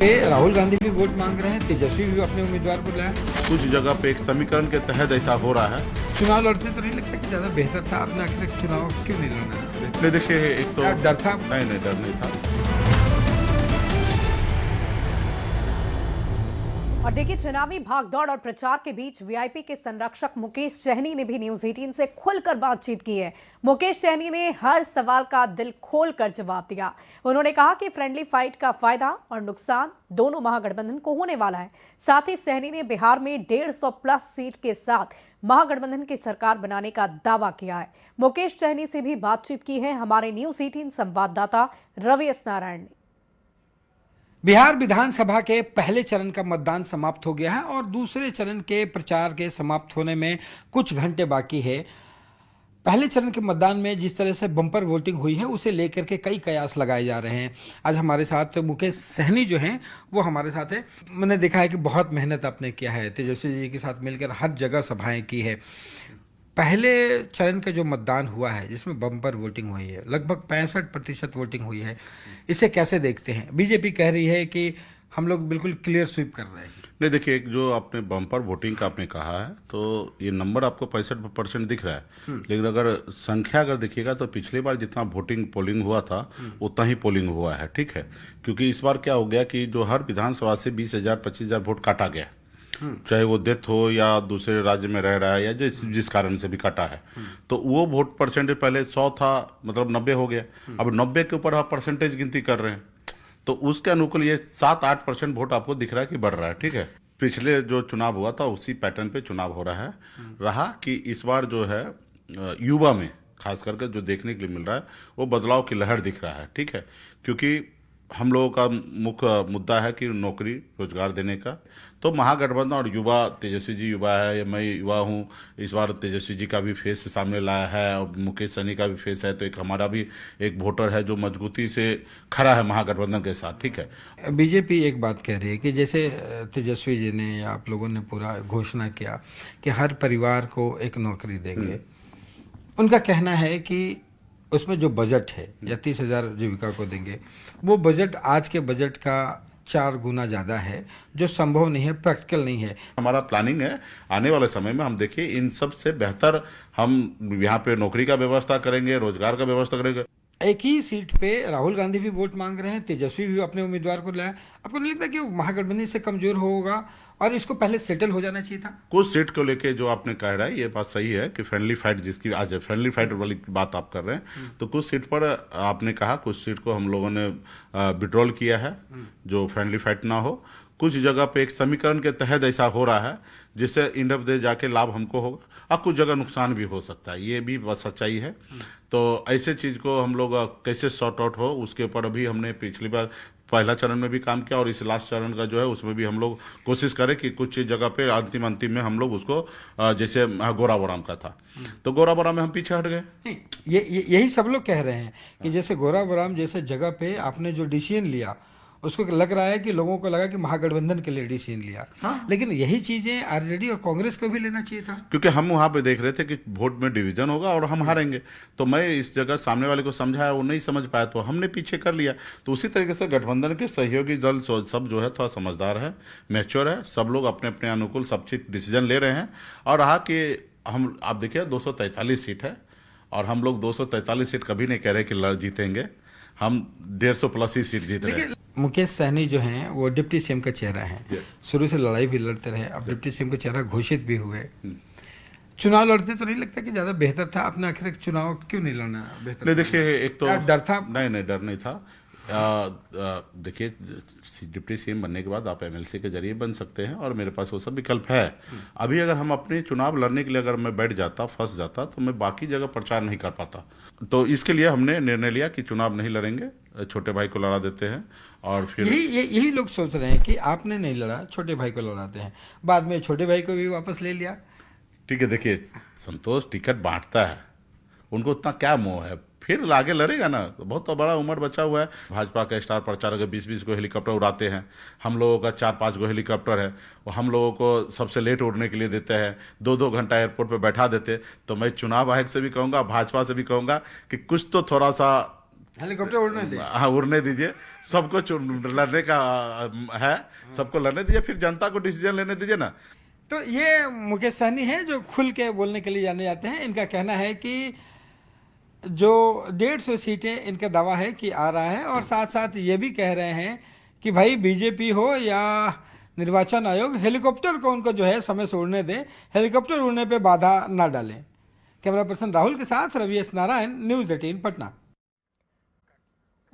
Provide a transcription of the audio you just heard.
राहुल गांधी भी वोट मांग रहे हैं, तेजस्वी भी अपने उम्मीदवार को लाए। कुछ जगह पे एक समीकरण के तहत ऐसा हो रहा है। चुनाव लड़ते तो नहीं लगता कि ज्यादा बेहतर था? आपने आखिर चुनाव क्यों नहीं लड़ना? नहीं देखिए, एक तो डर था? नहीं डर नहीं था। और देखिए, चुनावी भागदौड़ और प्रचार के बीच वीआईपी के संरक्षक मुकेश सहनी ने भी न्यूज 18 से खुलकर बातचीत की है। मुकेश सहनी ने हर सवाल का दिल खोलकर जवाब दिया। उन्होंने कहा कि फ्रेंडली फाइट का फायदा और नुकसान दोनों महागठबंधन को होने वाला है। साथ ही सहनी ने बिहार में 150 प्लस सीट के साथ महागठबंधन की सरकार बनाने का दावा किया है। मुकेश सहनी से भी बातचीत की है हमारे न्यूज 18 संवाददाता रवि एस नारायण ने। बिहार विधानसभा के पहले चरण का मतदान समाप्त हो गया है और दूसरे चरण के प्रचार के समाप्त होने में कुछ घंटे बाकी है। पहले चरण के मतदान में जिस तरह से बम्पर वोटिंग हुई है उसे लेकर के कई कयास लगाए जा रहे हैं। आज हमारे साथ मुकेश सहनी जो हैं वो हमारे साथ है। मैंने देखा है कि बहुत मेहनत आपने किया है, तेजस्वी जी के साथ मिलकर हर जगह सभाएं की है। पहले चरण का जो मतदान हुआ है जिसमें बम्पर वोटिंग हुई है, लगभग 65% वोटिंग हुई है, इसे कैसे देखते हैं? बीजेपी कह रही है कि हम लोग बिल्कुल क्लियर स्वीप कर रहे हैं। नहीं देखिए, एक जो आपने बम्पर वोटिंग का आपने कहा है तो ये नंबर आपको 65% दिख रहा है, लेकिन अगर संख्या अगर देखिएगा तो पिछली बार जितना वोटिंग पोलिंग हुआ था उतना ही पोलिंग हुआ है। ठीक है, क्योंकि इस बार क्या हो गया कि जो हर विधानसभा से 20,000 25,000 वोट काटा गया, चाहे वो डेथ हो या दूसरे राज्य में रह रहा है या जिस कारण से भी काटा है, तो वो वोट परसेंटेज पहले 100 था, मतलब 90 हो गया। अब 90 के ऊपर आप परसेंटेज गिनती कर रहे हैं तो उसके अनुकूल ये 7-8% वोट आपको दिख रहा है कि बढ़ रहा है। ठीक है, पिछले जो चुनाव हुआ था उसी पैटर्न पे चुनाव हो रहा है। रहा कि इस बार जो है युवा में खास करके जो देखने के लिए मिल रहा है वो बदलाव की लहर दिख रहा है। ठीक है, क्योंकि हम लोगों का मुख्य मुद्दा है कि नौकरी रोजगार देने का, तो महागठबंधन और युवा, तेजस्वी जी युवा है या मैं युवा हूँ, इस बार तेजस्वी जी का भी फेस सामने लाया है और मुकेश सहनी का भी फेस है, तो एक हमारा भी एक वोटर है जो मजबूती से खड़ा है महागठबंधन के साथ। ठीक है, बीजेपी एक बात कह रही है कि जैसे तेजस्वी जी ने या आप लोगों ने पूरा घोषणा किया कि हर परिवार को एक नौकरी देंगे, उनका कहना है कि उसमें जो बजट है या 30,000 जीविका को देंगे, वो बजट आज के बजट का 4 गुना ज़्यादा है, जो संभव नहीं है, प्रैक्टिकल नहीं है। हमारा प्लानिंग है आने वाले समय में हम देखिए इन सब से बेहतर हम यहाँ पे नौकरी का व्यवस्था करेंगे, रोजगार का व्यवस्था करेंगे। एक ही सीट पे राहुल गांधी भी वोट मांग रहे हैं, तेजस्वी भी अपने उम्मीदवार को लाए। आपको नहीं लगता कि महागठबंधन से कमजोर होगा और इसको पहले सेटल हो जाना चाहिए था? कुछ सीट को लेके जो आपने कह रहा है ये बात सही है कि फ्रेंडली फाइट, जिसकी आज फ्रेंडली फाइट वाली बात आप कर रहे हैं, तो कुछ सीट पर आपने कहा कुछ सीट को हम लोगों ने विड्रॉल किया है जो फ्रेंडली फाइट ना हो। कुछ जगह पे एक समीकरण के तहत ऐसा हो रहा है जिससे इंड ऑफ द जाके लाभ हमको होगा और कुछ जगह नुकसान भी हो सकता है, ये भी बस सच्चाई है। तो ऐसे चीज़ को हम लोग कैसे सॉर्ट आउट हो उसके ऊपर अभी हमने पिछली बार पहला चरण में भी काम किया और इस लास्ट चरण का जो है उसमें भी हम लोग कोशिश करें कि कुछ जगह पे अंतिम में हम लोग उसको जैसे गोराबोराम का था तो गोराबोराम में हम पीछे हट गए। यही सब लोग कह रहे हैं कि जैसे गोराबोराम जैसे जगह पे आपने जो डिसीजन लिया उसको लग रहा है कि लोगों को लगा कि महागठबंधन के लिए डिसीजन लिया। लेकिन यही चीजें आरजेडी और कांग्रेस को भी लेना चाहिए था, क्योंकि हम वहां पे देख रहे थे कि वोट में डिवीजन होगा और हम हारेंगे। तो मैं इस जगह सामने वाले को समझाया, वो नहीं समझ पाया तो हमने पीछे कर लिया। तो उसी तरीके से गठबंधन के सहयोगी दल सब जो है थोड़ा समझदार है, मैच्योर है, सब लोग अपने अपने अनुकूल सब चीज डिसीजन ले रहे हैं। और रहा कि हम आप देखिए 243 सीट है और हम लोग 243 सीट कभी नहीं कह रहे कि जीतेंगे, हम 150 प्लस ही सीट जीत रहे हैं। मुकेश सहनी जो हैं वो डिप्टी सीएम का चेहरा है, शुरू से लड़ाई भी लड़ते रहे, अब डिप्टी सीएम का चेहरा घोषित भी हुए। चुनाव लड़ते तो नहीं लगता कि ज्यादा बेहतर था? आपने आखिर चुनाव क्यों नहीं लड़ना बेहतर? नहीं देखिए, एक तो डर था? नहीं डर नहीं था। देखिए, डिप्टी सीएम बनने के बाद आप एमएलसी के जरिए बन सकते हैं और मेरे पास वो सब विकल्प है। अभी अगर हम अपने चुनाव लड़ने के लिए अगर मैं बैठ जाता, फंस जाता, तो मैं बाकी जगह प्रचार नहीं कर पाता। तो इसके लिए हमने निर्णय लिया कि चुनाव नहीं लड़ेंगे, छोटे भाई को लड़ा देते हैं। और फिर यही लोग सोच रहे हैं कि आपने नहीं लड़ा, छोटे भाई को लड़ाते हैं, बाद में छोटे भाई को भी वापस ले लिया। ठीक है, देखिए संतोष टिकट बांटता है, उनको उतना क्या मोह है, फिर आगे लड़ेगा ना। बहुत बड़ा उम्र बचा हुआ है। भाजपा के स्टार प्रचारक 20-20 को हेलीकॉप्टर उड़ाते हैं, हम लोगों का 4-5 को हेलीकॉप्टर है, और हम लोगों को सबसे लेट उड़ने के लिए देते हैं, 2-2 घंटा एयरपोर्ट पे बैठा देते। तो मैं चुनाव आयोग से भी कहूँगा, भाजपा से भी कहूँगा कि कुछ तो थोड़ा सा हेलीकॉप्टर उड़ने दे। हाँ, उड़ने दीजिए, सबको लड़ने का है, सबको लड़ने दीजिए, फिर जनता को डिसीजन लेने दीजिए ना। तो ये मुकेश सहनी हैं जो खुल के बोलने के लिए जाने जाते हैं। इनका कहना है कि जो 150 सीटें इनका दावा है कि आ रहा है, और साथ साथ ये भी कह रहे हैं कि भाई बीजेपी हो या निर्वाचन आयोग, हेलीकॉप्टर को उनको जो है समय से उड़ने दें, हेलीकॉप्टर उड़ने पे बाधा ना डालें। कैमरा पर्सन राहुल के साथ रवि एस नारायण, न्यूज़ 18 पटना।